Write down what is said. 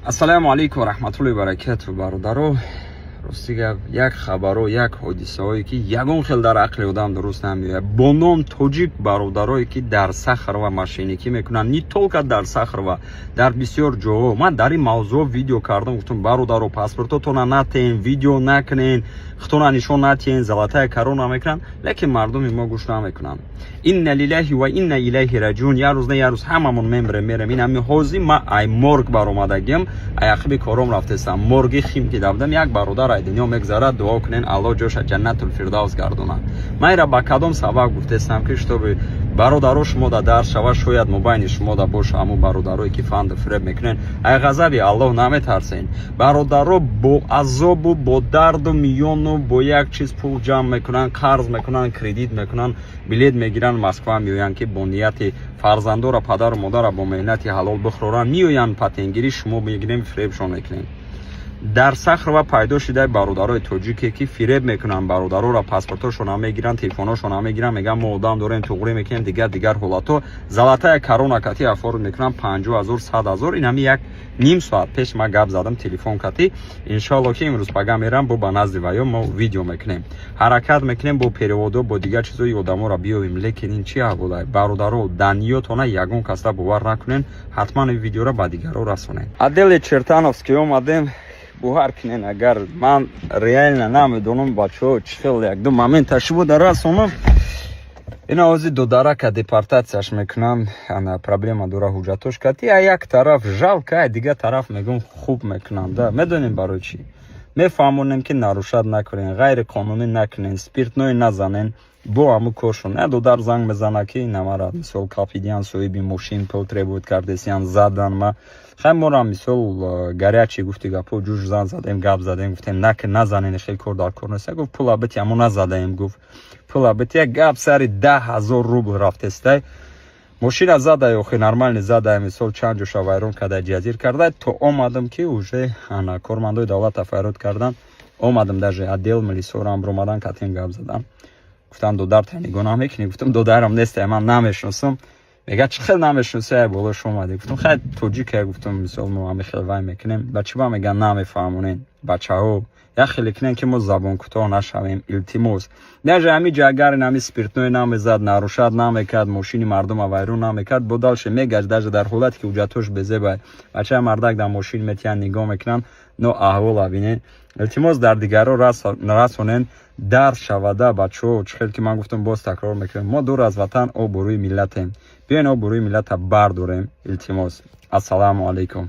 Ассалому алейкум ва рахматуллоҳи ва баракатуҳ бародаро. Рости гап як хабаро як ҳодисаҳое ки ягон хел дар ақли одам дуруст намеояд. Бо ном тоҷик бародарое ки дар сахр ва машиникӣ мекунанд, не толка дар сахр ва дар бисёр ҷоҳо. Ман дар ин мавзӯъ видео кардам, гуфтам бародаро паспортотона натеҳен, видео накунен, хутона нишон натиҳен, золотая корона мекунанд, лекин мардуми мо гӯш намекунанд. Инна лиллаҳи ва инна илайҳи раҷиун. Як рӯз не як рӯз ҳамамон мерем. Ин ҳами ҳозир ман ай морг баромадагим, ай ақиби кором рафтесам. Морги хим ки давдам, як бародар ай дунё мегзарад, дуо кунен Аллоҳ ҷоша ҷаннатул фирдавс гардонад. Ман инра ба кадом сабаб гуфтесам ки шутоби бародаро шумо да дарс шава, шояд мобайни шумо да боша ҳамун бародарое ки фанду фиреб мекунен. Ай ғазаби Аллоҳ наметарсен. Бародаро бо азобу бо дарду миёну бо як чиз пул ҷамъ мекунанд, қарз мекунанд, кредит мекунанд, билет мегиранд, Москва меоянд ки бо нияти фарзандора падару модара бо меҳнати ҳалол бихӯранд, меоянд патентгирӣ, шумо мегирем фиребшон мекунем. дар сахр ва пайдо шудаи бародарои тоҷике ки фиреб мекунанд бародароро, паспортошона мегиранд, телефоношона мегиранд, мегӯянд мо одам дорем, туғри мекунем, дигар ҳолато. Золотая корона кати афорид мекунанд 50,000 100,000. ин ҳами як ним соат пеш ман гап задам телефон кати. иншоалло ки имрӯз пага мерам, бо ба назди ваё мо видео мекунем, ҳаракат мекунем, бо переводо бо дигар чизои одаморо биёвем. Лекин ин чи аҳволае? Бародаро даниётона ягон каса бовар накунен, ҳатман ин видеоро ба дигаро расонем. Адели Чертановский омадем. Буҳар кинен, агар ман реально намедонам бачаҳо чӣ хел якду момента шуда расонам. Ина ҳозир до дарака депортатсияш мекунам, ана проблема дора ҳуҷҷатош кати. Як тараф жалка, дигар тараф мегӯям хуб мекунам. Да медонем барои чӣ? Мефаҳмонем ки нарушад накунен, ғайриқонунӣ накунен, спиртное назанен, бо ҳамун коршон. Додар занг мезана ки намарад, мисол капидиян соҳиби мошин пул требует кардесиян, задан ма. Хай мора мисол гарячи гуфти гапо ҷӯш зан задем, гап задем, гуфтем назанен, хел кор дар кор нест. Гуфт пула бити, аммо назадаем. Гуфт пула бити, як гап сари 10,000 рубл рафтестай. Мошина задай, охи нормальни задай, мисол чанд ҷоша вайрон кардай, ҷазир кардай, то омадам ки уже ана кормандои давлата файрод кардан. Омадам даже отдел милисиёрам бромадан катин гап задам. Гуфтам додар танигона мекунӣ? Гуфтам додарам нестай, ман намешносам. мега чӣ хел намешноси, ай болош омадӣ? Гуфтам хай тоҷикае. Гуфтам мисол мо ҳами хел вай мекунем. Бачи ба меган намефаҳмонен бачаҳо. як хеле кинен ки мо забон кӯтоҳ нашавем. илтимос даже ҳами ҷа агар ин ҳами спиртное намезад, нарушад намекард, мошини мардума вайрон намекард, бодалше мегашт, даже дар ҳолате ки ҳуҷҷатош безебай, бачаи мардак дар мошин метиҳанд, нигоҳ мекунанд, но аҳвол абинен. илтимос дар дигаро расонен, дар шавада бачаҳо. чӣ хел ки ман гуфтам боз такрор мекунем, мо дур аз ватан обрӯи миллатем. биёен обрӯи миллата бардорем. илтимос. ассалому алайкум.